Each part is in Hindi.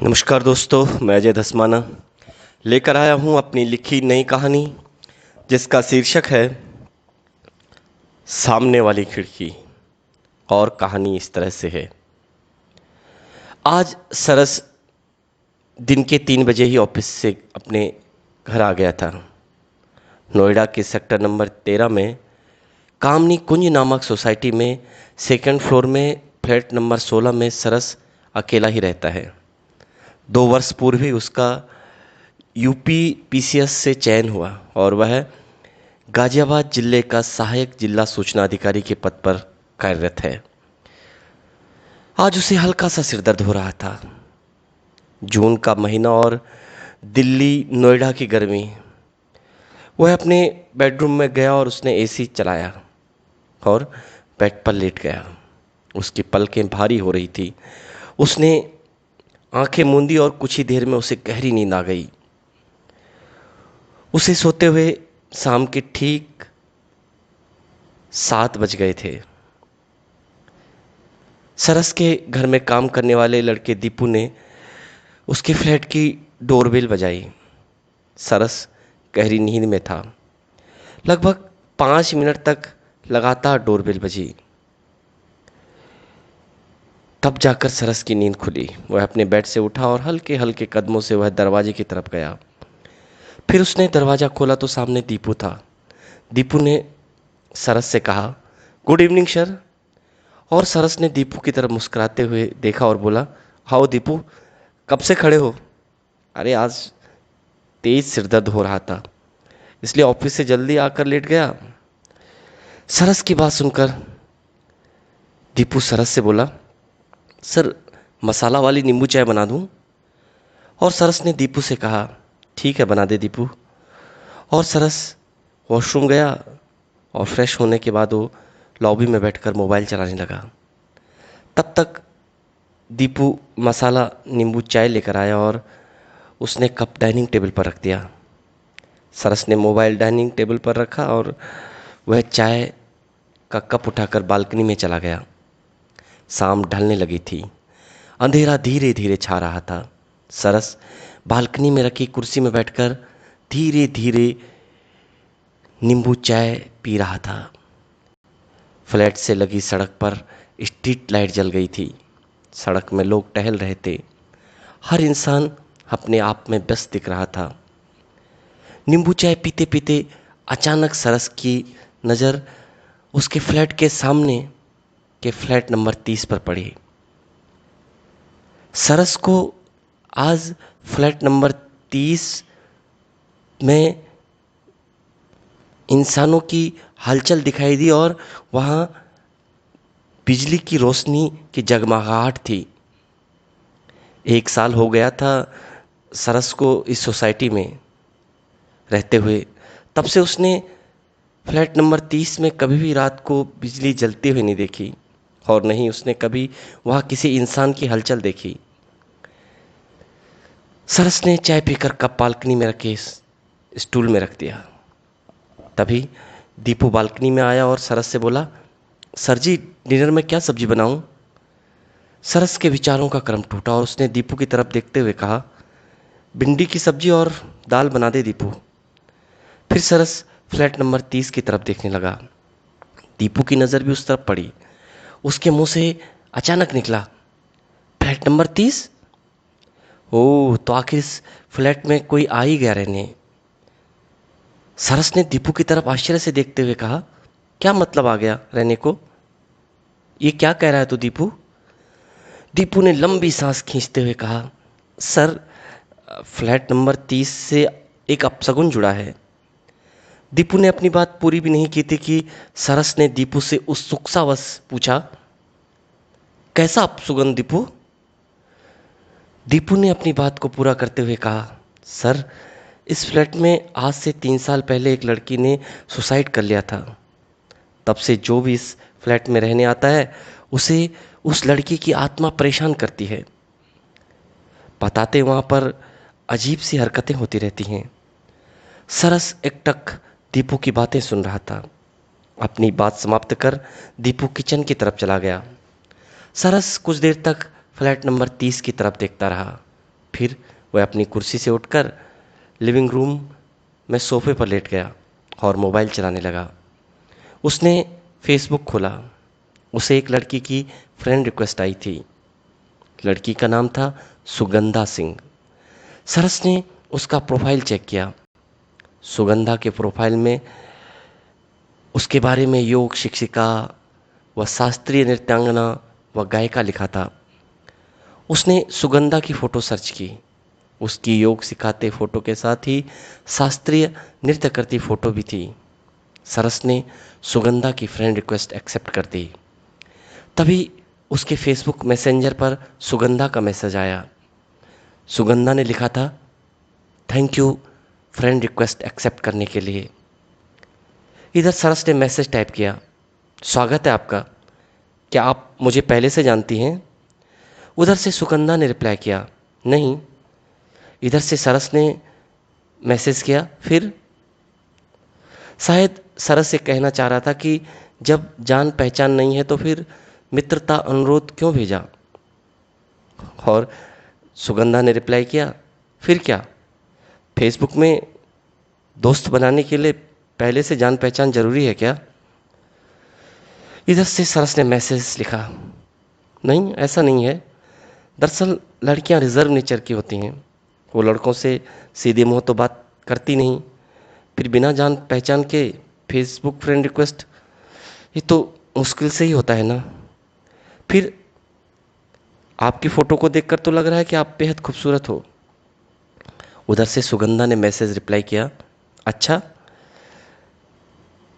नमस्कार दोस्तों, मैं अजय धसमाना लेकर आया हूँ अपनी लिखी नई कहानी जिसका शीर्षक है सामने वाली खिड़की। और कहानी इस तरह से है। आज सरस दिन के 3 बजे ही ऑफिस से अपने घर आ गया था। नोएडा के सेक्टर नंबर 13 में कामनी कुंज नामक सोसाइटी में सेकंड फ्लोर में फ्लैट नंबर 16 में सरस अकेला ही रहता है। 2 वर्ष पूर्व ही उसका यूपी पीसीएस से चयन हुआ और वह गाजियाबाद जिले का सहायक जिला सूचना अधिकारी के पद पर कार्यरत है। आज उसे हल्का सा सिरदर्द हो रहा था। जून का महीना और दिल्ली नोएडा की गर्मी। वह अपने बेडरूम में गया और उसने एसी चलाया और बेड पर लेट गया। उसकी पलकें भारी हो रही थी। उसने आंखें मूंदी और कुछ ही देर में उसे गहरी नींद आ गई। उसे सोते हुए शाम के ठीक 7 बज गए थे। सरस के घर में काम करने वाले लड़के दीपू ने उसके फ्लैट की डोरबेल बजाई। सरस गहरी नींद में था। लगभग 5 मिनट तक लगातार डोरबेल बजी। तब जाकर सरस की नींद खुली। वह अपने बेड से उठा और हल्के हल्के कदमों से वह दरवाजे की तरफ गया। फिर उसने दरवाज़ा खोला तो सामने दीपू था। दीपू ने सरस से कहा, गुड इवनिंग सर। और सरस ने दीपू की तरफ मुस्कुराते हुए देखा और बोला, आओ दीपू, कब से खड़े हो? अरे आज तेज सिरदर्द हो रहा था, इसलिए ऑफिस से जल्दी आकर लेट गया। सरस की बात सुनकर दीपू सरस से बोला, सर मसाला वाली नींबू चाय बना दूं? और सरस ने दीपू से कहा, ठीक है बना दे दीपू। और सरस वॉशरूम गया और फ्रेश होने के बाद वो लॉबी में बैठकर मोबाइल चलाने लगा। तब तक दीपू मसाला नींबू चाय लेकर आया और उसने कप डाइनिंग टेबल पर रख दिया। सरस ने मोबाइल डाइनिंग टेबल पर रखा और वह चाय का कप उठाकर बालकनी में चला गया। शाम ढलने लगी थी। अंधेरा धीरे धीरे छा रहा था। सरस बालकनी में रखी कुर्सी में बैठकर धीरे धीरे नींबू चाय पी रहा था। फ्लैट से लगी सड़क पर स्ट्रीट लाइट जल गई थी। सड़क में लोग टहल रहे थे। हर इंसान अपने आप में व्यस्त दिख रहा था। नींबू चाय पीते पीते अचानक सरस की नज़र उसके फ्लैट के सामने के फ्लैट नंबर 30 पर पड़ी। सरस को आज फ्लैट नंबर 30 में इंसानों की हलचल दिखाई दी और वहाँ बिजली की रोशनी की जगमगाहट थी। 1 साल हो गया था सरस को इस सोसाइटी में रहते हुए। तब से उसने फ्लैट नंबर 30 में कभी भी रात को बिजली जलती हुई नहीं देखी और नहीं उसने कभी वहाँ किसी इंसान की हलचल देखी। सरस ने चाय पीकर कप बालकनी में रखे स्टूल में रख दिया। तभी दीपू बालकनी में आया और सरस से बोला, सर जी डिनर में क्या सब्जी बनाऊं? सरस के विचारों का क्रम टूटा और उसने दीपू की तरफ देखते हुए कहा, भिंडी की सब्जी और दाल बना दे दीपू। फिर सरस फ्लैट नंबर 30 की तरफ देखने लगा। दीपू की नज़र भी उस तरफ पड़ी। उसके मुंह से अचानक निकला, फ्लैट नंबर 30? ओह, तो आखिर इस फ्लैट में कोई आ ही गया रहने। सरस ने दीपू की तरफ आश्चर्य से देखते हुए कहा, क्या मतलब आ गया रहने को? ये क्या कह रहा है तू दीपू? दीपू ने लंबी सांस खींचते हुए कहा, सर फ्लैट नंबर 30 से एक अपशगुन जुड़ा है। दीपू ने अपनी बात पूरी भी नहीं की थी कि सरस ने दीपू से उत्सुकतावश पूछा, कैसा अपशगुन दीपू? दीपू ने अपनी बात को पूरा करते हुए कहा, सर इस फ्लैट में आज से 3 साल पहले एक लड़की ने सुसाइड कर लिया था। तब से जो भी इस फ्लैट में रहने आता है उसे उस लड़की की आत्मा परेशान करती है। बताते वहाँ पर अजीब सी हरकतें होती रहती हैं। सरस एकटक दीपू की बातें सुन रहा था। अपनी बात समाप्त कर दीपू किचन की तरफ चला गया। सरस कुछ देर तक फ्लैट नंबर 30 की तरफ देखता रहा। फिर वह अपनी कुर्सी से उठकर लिविंग रूम में सोफे पर लेट गया और मोबाइल चलाने लगा। उसने फेसबुक खोला। उसे एक लड़की की फ्रेंड रिक्वेस्ट आई थी। लड़की का नाम था सुगंधा सिंह। सरस ने उसका प्रोफाइल चेक किया। सुगंधा के प्रोफाइल में उसके बारे में योग शिक्षिका व शास्त्रीय नृत्यांगना व गायिका लिखा था। उसने सुगंधा की फ़ोटो सर्च की। उसकी योग सिखाते फ़ोटो के साथ ही शास्त्रीय नृत्य करती फ़ोटो भी थी। सरस ने सुगंधा की फ्रेंड रिक्वेस्ट एक्सेप्ट कर दी। तभी उसके फेसबुक मैसेंजर पर सुगंधा का मैसेज आया। सुगंधा ने लिखा था, thank you friend request accept करने के लिए। इधर सरस ने मैसेज टाइप किया, स्वागत है आपका, क्या आप मुझे पहले से जानती हैं? उधर से सुगंधा ने रिप्लाई किया, नहीं। इधर से सरस ने मैसेज किया, फिर? शायद सरस ये कहना चाह रहा था कि जब जान पहचान नहीं है तो फिर मित्रता अनुरोध क्यों भेजा? और सुगंधा ने रिप्लाई किया, फिर क्या? फेसबुक में दोस्त बनाने के लिए पहले से जान पहचान जरूरी है क्या? इधर से सरस ने मैसेज लिखा, नहीं ऐसा नहीं है। दरअसल लड़कियां रिजर्व नेचर की होती हैं। वो लड़कों से सीधे मुंह तो बात करती नहीं, फिर बिना जान पहचान के फेसबुक फ्रेंड रिक्वेस्ट, ये तो मुश्किल से ही होता है ना। फिर आपकी फ़ोटो को देखकर तो लग रहा है कि आप बेहद खूबसूरत हो। उधर से सुगंधा ने मैसेज रिप्लाई किया, अच्छा।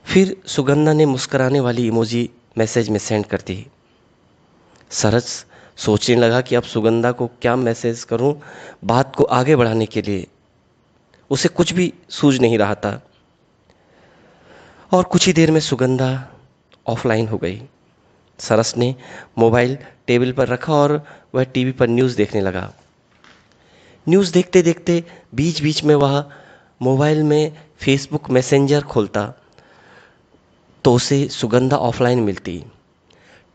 फिर सुगंधा ने मुस्कुराने वाली इमोजी मैसेज में सेंड कर दी। सरस सोचने लगा कि अब सुगंधा को क्या मैसेज करूं बात को आगे बढ़ाने के लिए। उसे कुछ भी सूझ नहीं रहा था। और कुछ ही देर में सुगंधा ऑफलाइन हो गई। सरस ने मोबाइल टेबल पर रखा और वह टीवी पर न्यूज़ देखने लगा। न्यूज़ देखते देखते बीच बीच में वह मोबाइल में फेसबुक मैसेंजर खोलता तो उसे सुगंधा ऑफलाइन मिलती।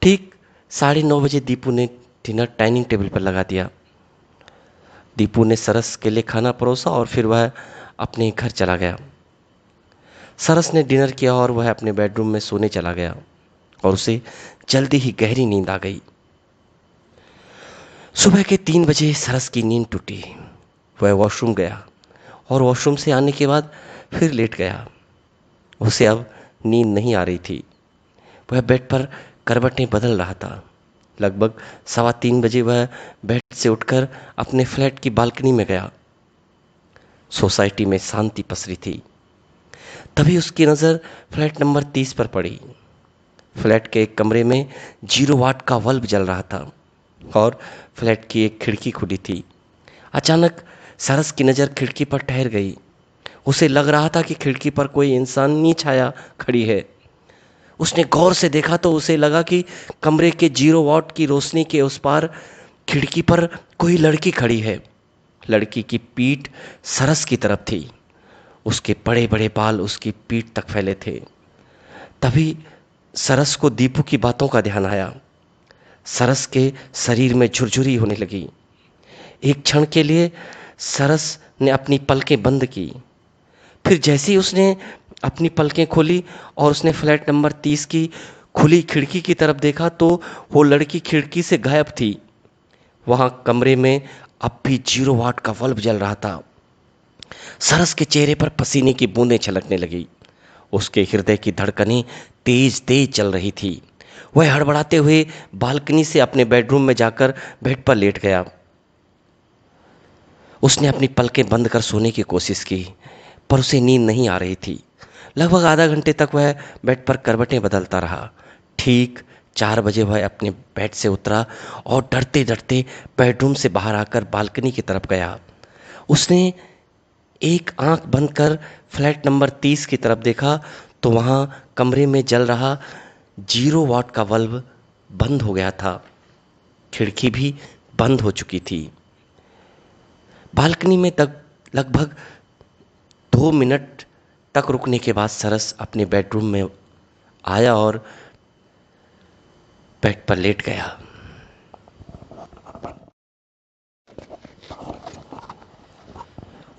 ठीक 9:30 बजे दीपू ने डिनर डाइनिंग टेबल पर लगा दिया। दीपू ने सरस के लिए खाना परोसा और फिर वह अपने घर चला गया। सरस ने डिनर किया और वह अपने बेडरूम में सोने चला गया और उसे जल्दी ही गहरी नींद आ गई। सुबह के 3 बजे सरस की नींद टूटी। वह वॉशरूम गया और वॉशरूम से आने के बाद फिर लेट गया। उसे अब नींद नहीं आ रही थी। वह बेड पर करवटें बदल रहा था। लगभग 3:15 बजे वह बेड से उठकर अपने फ्लैट की बालकनी में गया। सोसाइटी में शांति पसरी थी। तभी उसकी नज़र फ्लैट नंबर 30 पर पड़ी। फ्लैट के एक कमरे में 0 वाट का बल्ब जल रहा था और फ्लैट की एक खिड़की खुली थी। अचानक सरस की नज़र खिड़की पर ठहर गई। उसे लग रहा था कि खिड़की पर कोई इंसानी छाया खड़ी है। उसने गौर से देखा तो उसे लगा कि कमरे के 0 वाट की रोशनी के उस पार खिड़की पर कोई लड़की खड़ी है। लड़की की पीठ सरस की तरफ थी। उसके बड़े बड़े बाल उसकी पीठ तक फैले थे। तभी सरस को दीपू की बातों का ध्यान आया। सरस के शरीर में झुरझुरी होने लगी। एक क्षण के लिए सरस ने अपनी पलकें बंद की। फिर जैसे ही उसने अपनी पलकें खोली और उसने फ्लैट नंबर 30 की खुली खिड़की की तरफ देखा तो वो लड़की खिड़की से गायब थी। वहां कमरे में अब भी 0 वाट का बल्ब जल रहा था। सरस के चेहरे पर पसीने की बूंदें छलकने लगी। उसके हृदय की धड़कनें तेज तेज चल रही थी। वह हड़बड़ाते हुए बालकनी से अपने बेडरूम में जाकर बेड पर लेट गया। उसने अपनी पलकें बंद कर सोने की कोशिश की पर उसे नींद नहीं आ रही थी। लगभग आधा घंटे तक वह बेड पर करवटें बदलता रहा। ठीक 4 बजे वह अपने बेड से उतरा और डरते डरते बेडरूम से बाहर आकर बालकनी की तरफ गया। उसने एक आंख बंद कर फ्लैट नंबर 30 की तरफ देखा तो वहां कमरे में जल रहा 0 वाट का बल्ब बंद हो गया था। खिड़की भी बंद हो चुकी थी। बालकनी में तक लगभग 2 मिनट तक रुकने के बाद सरस अपने बेडरूम में आया और बेड पर लेट गया।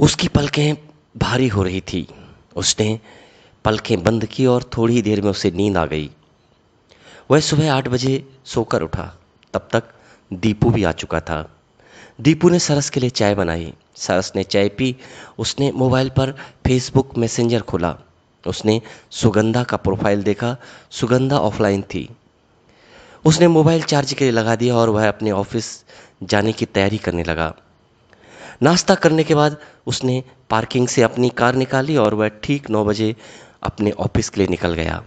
उसकी पलकें भारी हो रही थी। उसने पलकें बंद की और थोड़ी ही देर में उसे नींद आ गई। वह सुबह 8 बजे सोकर उठा। तब तक दीपू भी आ चुका था। दीपू ने सरस के लिए चाय बनाई। सरस ने चाय पी। उसने मोबाइल पर फेसबुक मैसेंजर खोला। उसने सुगंधा का प्रोफाइल देखा। सुगंधा ऑफलाइन थी। उसने मोबाइल चार्ज के लिए लगा दिया और वह अपने ऑफिस जाने की तैयारी करने लगा। नाश्ता करने के बाद उसने पार्किंग से अपनी कार निकाली और वह ठीक 9 बजे अपने ऑफिस के लिए निकल गया।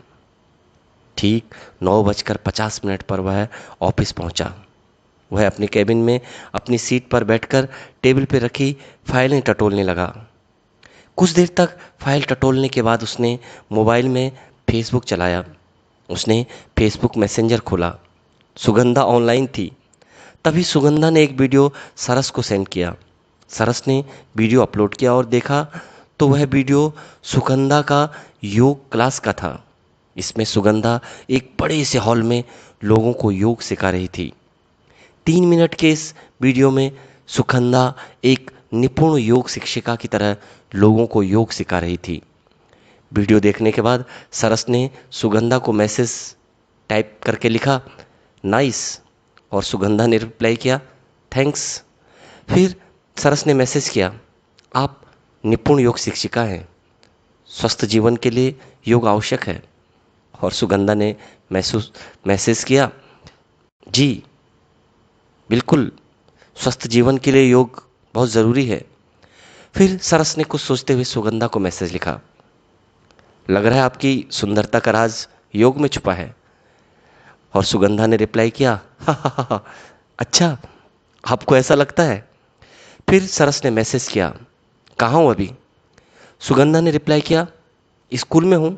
ठीक 9:50 पर वह ऑफिस पहुंचा। वह अपने कैबिन में अपनी सीट पर बैठकर टेबल पर रखी फाइलें टटोलने लगा। कुछ देर तक फाइल टटोलने के बाद उसने मोबाइल में फेसबुक चलाया। उसने फेसबुक मैसेंजर खोला। सुगंधा ऑनलाइन थी। तभी सुगंधा ने एक वीडियो सरस को सेंड किया। सरस ने वीडियो अपलोड किया और देखा तो वह वीडियो सुगंधा का योग क्लास का था। इसमें सुगंधा एक बड़े से हॉल में लोगों को योग सिखा रही थी। 3 मिनट के इस वीडियो में सुगंधा एक निपुण योग शिक्षिका की तरह लोगों को योग सिखा रही थी। वीडियो देखने के बाद सरस ने सुगंधा को मैसेज टाइप करके लिखा, नाइस, और सुगंधा ने रिप्लाई किया, थैंक्स। फिर सरस ने मैसेज किया, आप निपुण योग शिक्षिका हैं, स्वस्थ जीवन के लिए योग आवश्यक है। और सुगंधा ने मैसेज किया, जी बिल्कुल, स्वस्थ जीवन के लिए योग बहुत ज़रूरी है। फिर सरस ने कुछ सोचते हुए सुगंधा को मैसेज लिखा, लग रहा है आपकी सुंदरता का राज योग में छुपा है। और सुगंधा ने रिप्लाई किया, हा हा हा हा, अच्छा, आपको ऐसा लगता है। फिर सरस ने मैसेज किया, कहाँ हूँ अभी। सुगंधा ने रिप्लाई किया, स्कूल में हूँ।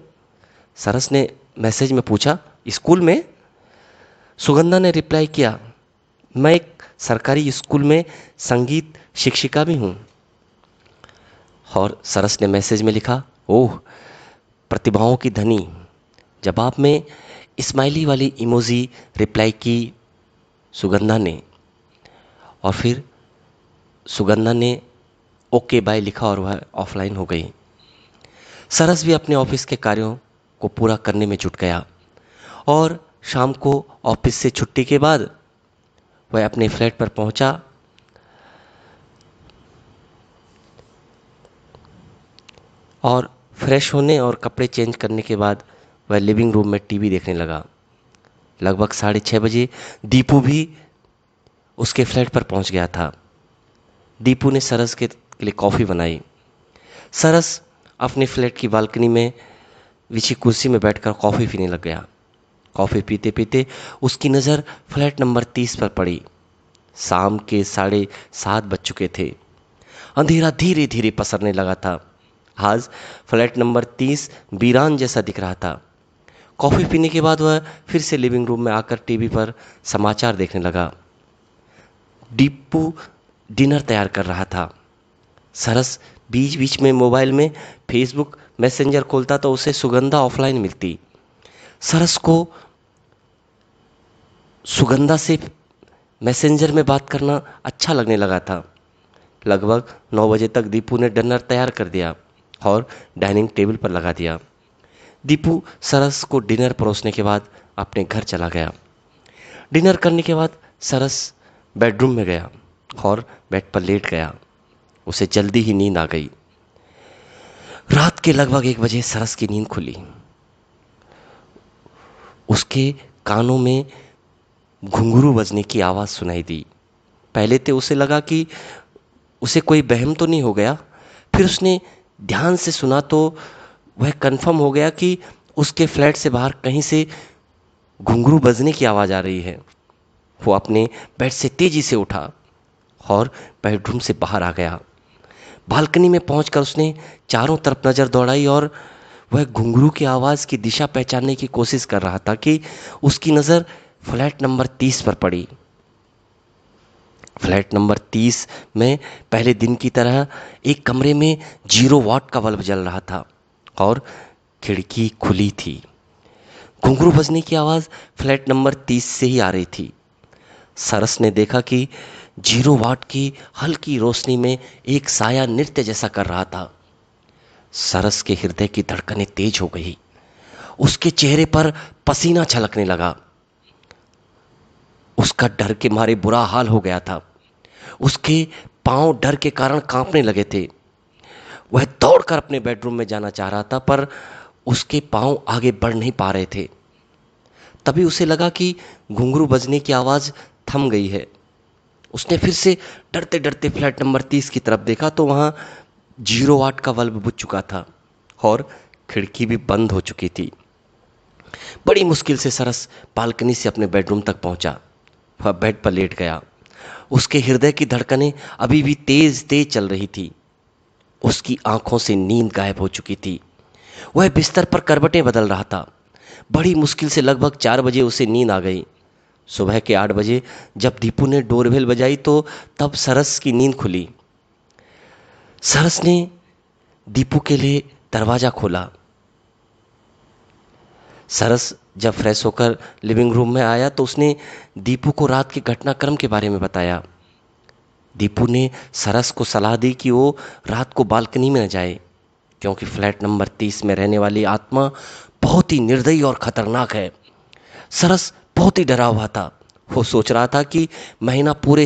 सरस ने मैसेज में पूछा, स्कूल में। सुगंधा ने रिप्लाई किया, मैं एक सरकारी स्कूल में संगीत शिक्षिका भी हूँ। और सरस ने मैसेज में लिखा, ओह, प्रतिभाओं की धनी। जवाब में स्माइली वाली इमोजी रिप्लाई की सुगंधा ने। और फिर सुगंधा ने ओके बाय लिखा और वह ऑफलाइन हो गई। सरस भी अपने ऑफिस के कार्यों को पूरा करने में जुट गया और शाम को ऑफिस से छुट्टी के बाद वह अपने फ्लैट पर पहुंचा और फ्रेश होने और कपड़े चेंज करने के बाद वह लिविंग रूम में टीवी देखने लगा। लगभग 6:30 बजे दीपू भी उसके फ्लैट पर पहुंच गया था। दीपू ने सरस के लिए कॉफ़ी बनाई। सरस अपने फ्लैट की बालकनी में बिछी कुर्सी में बैठकर कॉफ़ी पीने लग गया। कॉफ़ी पीते पीते उसकी नज़र फ्लैट नंबर 30 पर पड़ी। शाम के 7:30 बज चुके थे। अंधेरा धीरे धीरे पसरने लगा था। आज फ्लैट नंबर 30 वीरान जैसा दिख रहा था। कॉफ़ी पीने के बाद वह फिर से लिविंग रूम में आकर टीवी पर समाचार देखने लगा। दीपू डिनर तैयार कर रहा था। सरस बीच बीच में मोबाइल में फेसबुक मैसेंजर खोलता तो उसे सुगंधा ऑफलाइन मिलती। सरस को सुगंधा से मैसेंजर में बात करना अच्छा लगने लगा था। लगभग 9 बजे तक दीपू ने डिनर तैयार कर दिया और डाइनिंग टेबल पर लगा दिया। दीपू सरस को डिनर परोसने के बाद अपने घर चला गया। डिनर करने के बाद सरस बेडरूम में गया और बेड पर लेट गया। उसे जल्दी ही नींद आ गई। रात के लगभग 1 बजे सरस की नींद खुली। उसके कानों में घुंघरू बजने की आवाज़ सुनाई दी। पहले तो उसे लगा कि उसे कोई वहम तो नहीं हो गया। फिर उसने ध्यान से सुना तो वह कंफर्म हो गया कि उसके फ्लैट से बाहर कहीं से घुंघरू बजने की आवाज़ आ रही है। वो अपने बेड से तेजी से उठा और बेडरूम से बाहर आ गया। बालकनी में पहुंचकर उसने चारों तरफ नज़र दौड़ाई और वह घुंघरू की आवाज़ की दिशा पहचानने की कोशिश कर रहा था कि उसकी नज़र फ्लैट नंबर 30 पर पड़ी। फ्लैट नंबर 30 में पहले दिन की तरह एक कमरे में 0 वाट का बल्ब जल रहा था और खिड़की खुली थी। घुंघरू बजने की आवाज़ फ्लैट नंबर 30 से ही आ रही थी। सरस ने देखा कि जीरो वाट की हल्की रोशनी में एक साया नृत्य जैसा कर रहा था। सरस के हृदय की धड़कनें तेज हो गई। उसके चेहरे पर पसीना छलकने लगा। उसका डर के मारे बुरा हाल हो गया था। उसके पांव डर के कारण कांपने लगे थे। वह दौड़कर अपने बेडरूम में जाना चाह रहा था, पर उसके पांव आगे बढ़ नहीं पा रहे थे। तभी उसे लगा कि घुंघरू बजने की आवाज थम गई है। उसने फिर से डरते डरते फ्लैट नंबर 30 की तरफ देखा तो वहां जीरो वाट का बल्ब बुझ चुका था और खिड़की भी बंद हो चुकी थी। बड़ी मुश्किल से सरस बालकनी से अपने बेडरूम तक पहुंचा। वह बेड पर लेट गया। उसके हृदय की धड़कनें अभी भी तेज तेज चल रही थी। उसकी आंखों से नींद गायब हो चुकी थी। वह बिस्तर पर करवटें बदल रहा था। बड़ी मुश्किल से लगभग 4 बजे उसे नींद आ गई। सुबह के 8 बजे जब दीपू ने डोरबेल बजाई तो तब सरस की नींद खुली। सरस ने दीपू के लिए दरवाजा खोला। सरस जब फ्रेश होकर लिविंग रूम में आया तो उसने दीपू को रात के घटनाक्रम के बारे में बताया। दीपू ने सरस को सलाह दी कि वो रात को बालकनी में न जाए, क्योंकि फ्लैट नंबर 30 में रहने वाली आत्मा बहुत ही निर्दयी और खतरनाक है। सरस बहुत ही डरा हुआ था। वो सोच रहा था कि महीना पूरे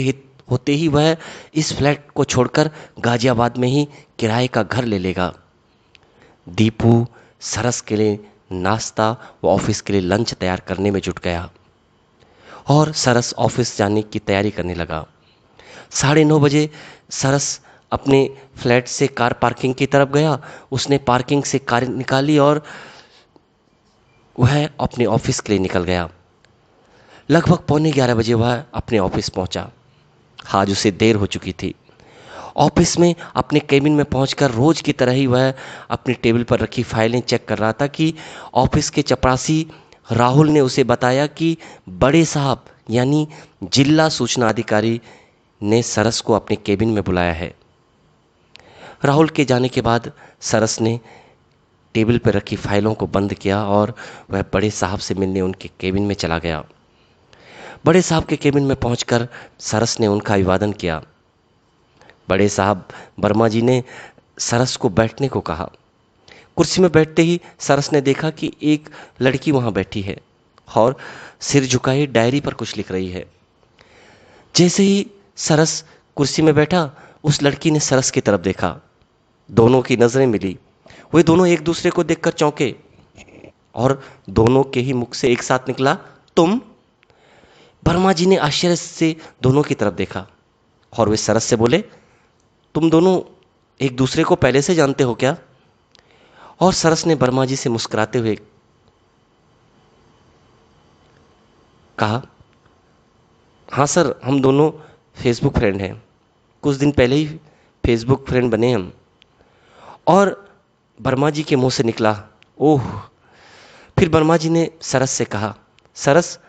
होते ही वह इस फ्लैट को छोड़कर गाजियाबाद में ही किराए का घर ले लेगा। दीपू सरस के लिए नाश्ता व ऑफिस के लिए लंच तैयार करने में जुट गया और सरस ऑफिस जाने की तैयारी करने लगा। 9:30 बजे सरस अपने फ्लैट से कार पार्किंग की तरफ गया। उसने पार्किंग से कार निकाली और वह अपने ऑफिस के लिए निकल गया। लगभग 11:15 बजे वह अपने ऑफिस पहुंचा। आज उसे देर हो चुकी थी। ऑफिस में अपने केबिन में पहुंचकर रोज की तरह ही वह अपनी टेबल पर रखी फाइलें चेक कर रहा था कि ऑफिस के चपरासी राहुल ने उसे बताया कि बड़े साहब यानी जिला सूचना अधिकारी ने सरस को अपने केबिन में बुलाया है। राहुल के जाने के बाद सरस ने टेबल पर रखी फाइलों को बंद किया और वह बड़े साहब से मिलने उनके केबिन में चला गया। बड़े साहब के केबिन में पहुंचकर सरस ने उनका अभिवादन किया। बड़े साहब वर्मा जी ने सरस को बैठने को कहा। कुर्सी में बैठते ही सरस ने देखा कि एक लड़की वहां बैठी है और सिर झुकाए डायरी पर कुछ लिख रही है। जैसे ही सरस कुर्सी में बैठा, उस लड़की ने सरस की तरफ देखा। दोनों की नजरें मिली। वे दोनों एक दूसरे को देखकर चौंके और दोनों के ही मुख से एक साथ निकला, तुम? वर्मा जी ने आश्चर्य से दोनों की तरफ देखा और वे सरस से बोले, तुम दोनों एक दूसरे को पहले से जानते हो क्या? और सरस ने वर्मा जी से मुस्कुराते हुए कहा, हाँ सर, हम दोनों फेसबुक फ्रेंड हैं। कुछ दिन पहले ही फेसबुक फ्रेंड बने हम। और वर्मा जी के मुंह से निकला, ओह। फिर वर्मा जी ने सरस से कहा, सरस,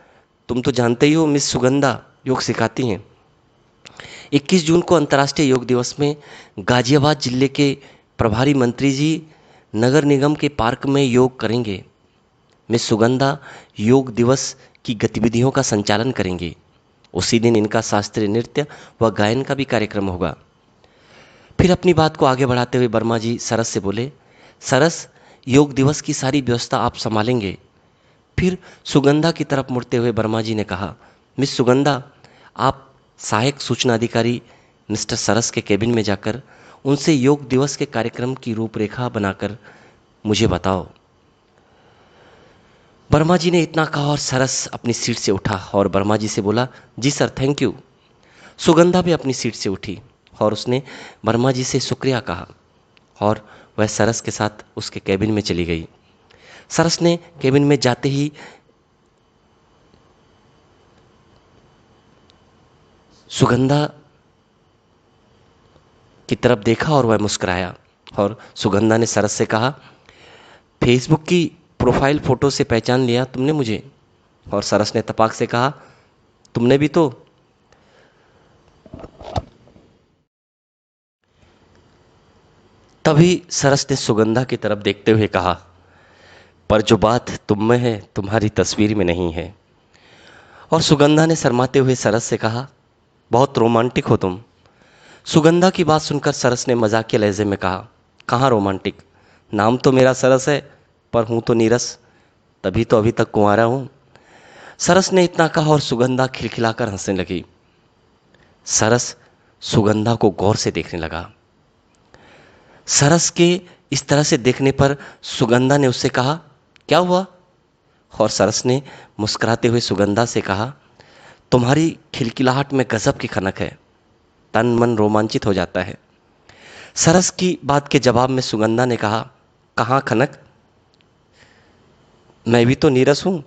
तुम तो जानते ही हो मिस सुगंधा योग सिखाती हैं। 21 जून को अंतर्राष्ट्रीय योग दिवस में गाजियाबाद जिले के प्रभारी मंत्री जी नगर निगम के पार्क में योग करेंगे। मिस सुगंधा योग दिवस की गतिविधियों का संचालन करेंगे। उसी दिन इनका शास्त्रीय नृत्य व गायन का भी कार्यक्रम होगा। फिर अपनी बात को आगे बढ़ाते हुए वर्मा जी सरस से बोले, सरस, योग दिवस की सारी व्यवस्था आप संभालेंगे। फिर सुगंधा की तरफ मुड़ते हुए वर्मा जी ने कहा, मिस सुगंधा, आप सहायक सूचना अधिकारी मिस्टर सरस के केबिन में जाकर उनसे योग दिवस के कार्यक्रम की रूपरेखा बनाकर मुझे बताओ। वर्मा जी ने इतना कहा और सरस अपनी सीट से उठा और वर्मा जी से बोला, जी सर, थैंक यू। सुगंधा भी अपनी सीट से उठी और उसने वर्मा जी से शुक्रिया कहा और वह सरस के साथ उसके केबिन में चली गई। सरस ने केबिन में जाते ही सुगंधा की तरफ देखा और वह मुस्कुराया और सुगंधा ने सरस से कहा, फेसबुक की प्रोफाइल फोटो से पहचान लिया तुमने मुझे? और सरस ने तपाक से कहा, तुमने भी तो। तभी सरस ने सुगंधा की तरफ देखते हुए कहा, पर जो बात तुम में है तुम्हारी तस्वीर में नहीं है। और सुगंधा ने शर्माते हुए सरस से कहा, बहुत रोमांटिक हो तुम। सुगंधा की बात सुनकर सरस ने मजाकिया लहजे में कहा, कहाँ रोमांटिक, नाम तो मेरा सरस है पर हूँ तो नीरस, तभी तो अभी तक कुंवारा हूँ। सरस ने इतना कहा और सुगंधा खिलखिलाकर हंसने लगी। सरस सुगंधा को गौर से देखने लगा। सरस के इस तरह से देखने पर सुगंधा ने उससे कहा, क्या हुआ? और सरस ने मुस्कुराते हुए सुगंधा से कहा, तुम्हारी खिलखिलाहट में गजब की खनक है, तन मन रोमांचित हो जाता है। सरस की बात के जवाब में सुगंधा ने कहा, कहाँ खनक, मैं भी तो नीरस हूं,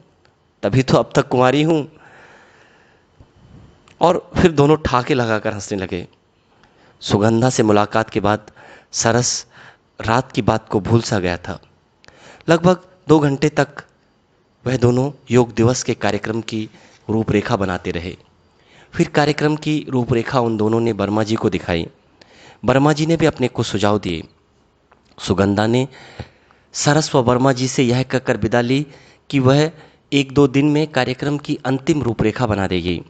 तभी तो अब तक कुंवारी हूं। और फिर दोनों ठाके लगाकर हंसने लगे। सुगंधा से मुलाकात के बाद सरस रात की बात को भूल सा गया था। लगभग 2 घंटे तक वह दोनों योग दिवस के कार्यक्रम की रूपरेखा बनाते रहे। फिर कार्यक्रम की रूपरेखा उन दोनों ने वर्मा जी को दिखाई। वर्मा जी ने भी अपने कुछ सुझाव दिए। सुगंधा ने सरस व वर्मा जी से यह कहकर विदा ली कि वह 1-2 दिन में कार्यक्रम की अंतिम रूपरेखा बना देगी।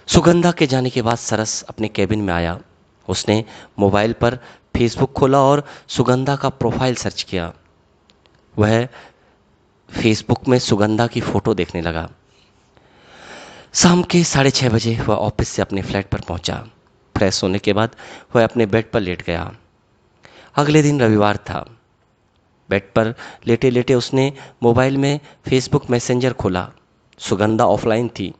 सुगंधा के जाने के बाद सरस अपने केबिन में आया। उसने मोबाइल पर फेसबुक खोला और सुगंधा का प्रोफाइल सर्च किया। वह फेसबुक में सुगंधा की फोटो देखने लगा। शाम के 6:30 बजे वह ऑफिस से अपने फ्लैट पर पहुंचा। फ्रेश होने के बाद वह अपने बेड पर लेट गया। अगले दिन रविवार था। बेड पर लेटे लेटे उसने मोबाइल में फेसबुक मैसेंजर खोला। सुगंधा ऑफलाइन थी।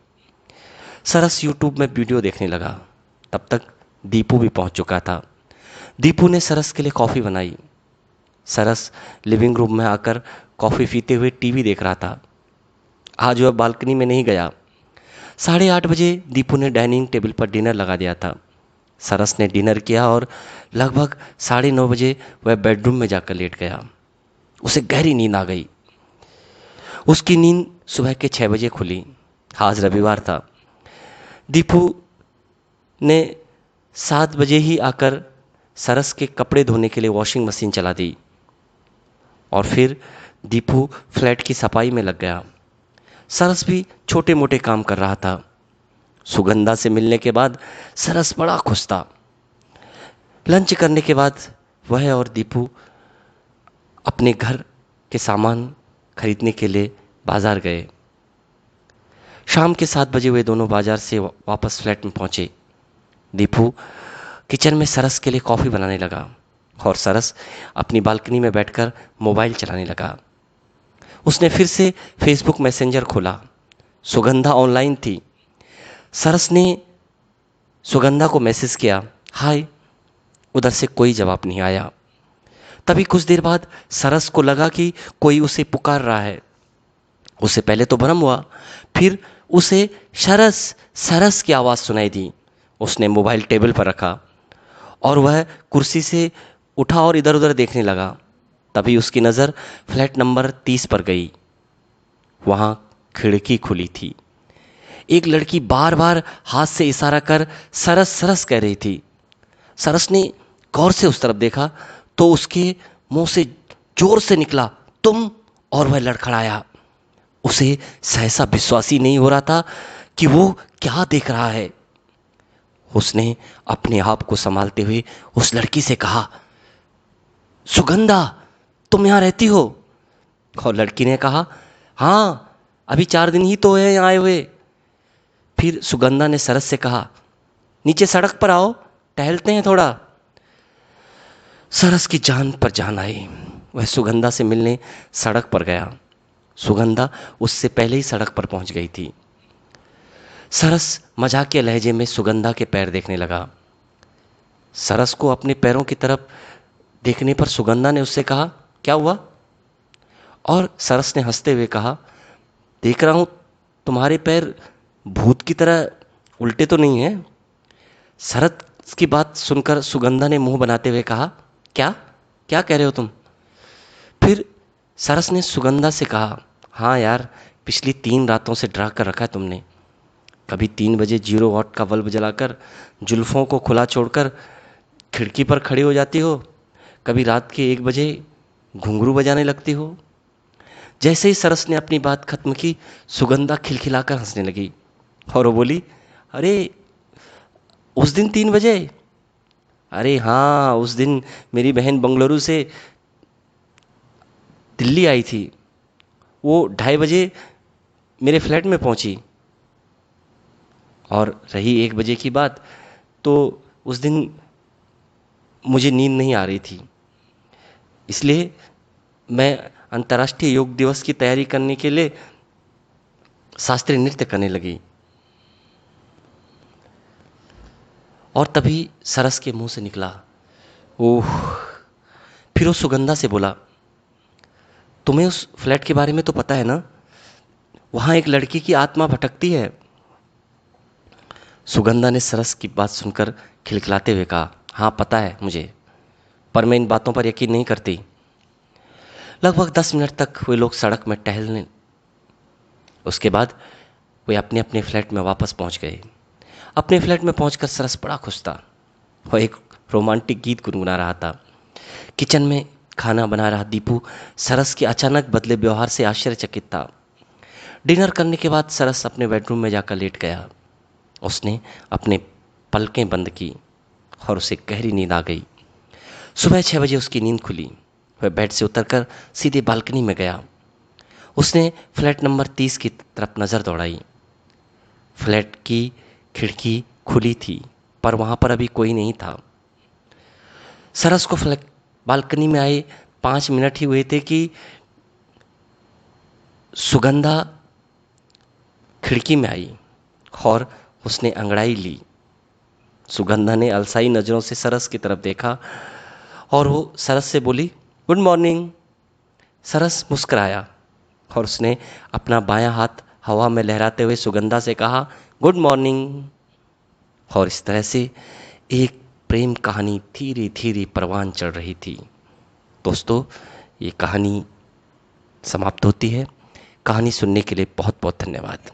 सरस यूट्यूब में वीडियो देखने लगा। तब तक दीपू भी पहुंच चुका था। दीपू ने सरस के लिए कॉफ़ी बनाई। सरस लिविंग रूम में आकर कॉफ़ी पीते हुए टीवी देख रहा था। आज वह बालकनी में नहीं गया। 8:30 बजे दीपू ने डाइनिंग टेबल पर डिनर लगा दिया था। सरस ने डिनर किया और लगभग 9:30 बजे वह बेडरूम में जाकर लेट गया। उसे गहरी नींद आ गई। उसकी नींद सुबह के 6 बजे खुली। आज रविवार था। दीपू ने 7 बजे ही आकर सरस के कपड़े धोने के लिए वॉशिंग मशीन चला दी और फिर दीपू फ्लैट की सफाई में लग गया। सरस भी छोटे मोटे काम कर रहा था। सुगंधा से मिलने के बाद सरस बड़ा खुश था। लंच करने के बाद वह और दीपू अपने घर के सामान खरीदने के लिए बाजार गए। शाम के 7 बजे वे दोनों बाजार से वापस फ्लैट में पहुंचे। दीपू किचन में सरस के लिए कॉफ़ी बनाने लगा और सरस अपनी बालकनी में बैठकर मोबाइल चलाने लगा। उसने फिर से फेसबुक मैसेंजर खोला। सुगंधा ऑनलाइन थी। सरस ने सुगंधा को मैसेज किया, हाय। उधर से कोई जवाब नहीं आया। तभी कुछ देर बाद सरस को लगा कि कोई उसे पुकार रहा है। उसे पहले तो भ्रम हुआ, फिर उसे सरस सरस की आवाज़ सुनाई दी। उसने मोबाइल टेबल पर रखा और वह कुर्सी से उठा और इधर उधर देखने लगा। तभी उसकी नज़र फ्लैट नंबर 30 पर गई। वहाँ खिड़की खुली थी। एक लड़की बार बार हाथ से इशारा कर सरस सरस कह रही थी। सरस ने गौर से उस तरफ देखा तो उसके मुंह से जोर से निकला, तुम, और वह लड़खड़ाया। उसे सहसा विश्वास ही नहीं हो रहा था कि वो क्या देख रहा है। उसने अपने आप को संभालते हुए उस लड़की से कहा, सुगंधा, तुम यहाँ रहती हो? और लड़की ने कहा, हाँ, अभी 4 दिन ही तो है यहाँ आए हुए। फिर सुगंधा ने सरस से कहा, नीचे सड़क पर आओ, टहलते हैं थोड़ा। सरस की जान पर जान आई। वह सुगंधा से मिलने सड़क पर गया। सुगंधा उससे पहले ही सड़क पर पहुंच गई थी। सरस मजाकिया लहजे में सुगंधा के पैर देखने लगा। सरस को अपने पैरों की तरफ देखने पर सुगंधा ने उससे कहा, क्या हुआ? और सरस ने हंसते हुए कहा, देख रहा हूं तुम्हारे पैर भूत की तरह उल्टे तो नहीं हैं। सरस की बात सुनकर सुगंधा ने मुंह बनाते हुए कहा, क्या क्या कह रहे हो तुम? फिर सरस ने सुगंधा से कहा, हाँ यार, पिछली 3 रातों से डरा कर रखा है तुमने। कभी 3 बजे 0 वाट का बल्ब जलाकर जुल्फों को खुला छोड़कर खिड़की पर खड़ी हो जाती हो, कभी रात के 1 बजे घुंघरू बजाने लगती हो। जैसे ही सरस ने अपनी बात खत्म की, सुगंधा खिलखिलाकर हंसने लगी और वो बोली, अरे उस दिन 3 बजे? अरे हाँ, उस दिन मेरी बहन बंगलुरु से दिल्ली आई थी। वो 2:30 बजे मेरे फ्लैट में पहुंची। और रही 1 बजे की बात, तो उस दिन मुझे नींद नहीं आ रही थी, इसलिए मैं अंतर्राष्ट्रीय योग दिवस की तैयारी करने के लिए शास्त्रीय नृत्य करने लगी। और तभी सरस के मुंह से निकला, ओह। फिर वो सुगंधा से बोला, तुम्हें उस फ्लैट के बारे में तो पता है ना, वहां एक लड़की की आत्मा भटकती है। सुगंधा ने सरस की बात सुनकर खिलखिलाते हुए कहा, हाँ पता है मुझे, पर मैं इन बातों पर यकीन नहीं करती। लगभग 10 मिनट तक वे लोग सड़क में टहलने, उसके बाद वे अपने अपने फ्लैट में वापस पहुंच गए। अपने फ्लैट में पहुंचकर सरस बड़ा खुश था। वह एक रोमांटिक गीत गुनगुना रहा था। किचन में खाना बना रहा दीपू सरस के अचानक बदले व्यवहार से आश्चर्यचकित था। डिनर करने के बाद सरस अपने बेडरूम में जाकर लेट गया। उसने अपने पलकें बंद की और उसे गहरी नींद आ गई। सुबह 6 बजे उसकी नींद खुली। वह बेड से उतरकर सीधे बालकनी में गया। उसने फ्लैट नंबर 30 की तरफ नजर दौड़ाई। फ्लैट की खिड़की खुली थी, पर वहां पर अभी कोई नहीं था। सरस को फ्लैट बालकनी में आए 5 मिनट ही हुए थे कि सुगंधा खिड़की में आई और उसने अंगड़ाई ली। सुगंधा ने अलसाई नजरों से सरस की तरफ देखा और वो सरस से बोली, गुड मॉर्निंग। सरस मुस्कुराया और उसने अपना बायां हाथ हवा में लहराते हुए सुगंधा से कहा, गुड मॉर्निंग। और इस तरह से एक प्रेम कहानी धीरे धीरे परवान चढ़ रही थी। दोस्तों, ये कहानी समाप्त होती है। कहानी सुनने के लिए बहुत बहुत धन्यवाद।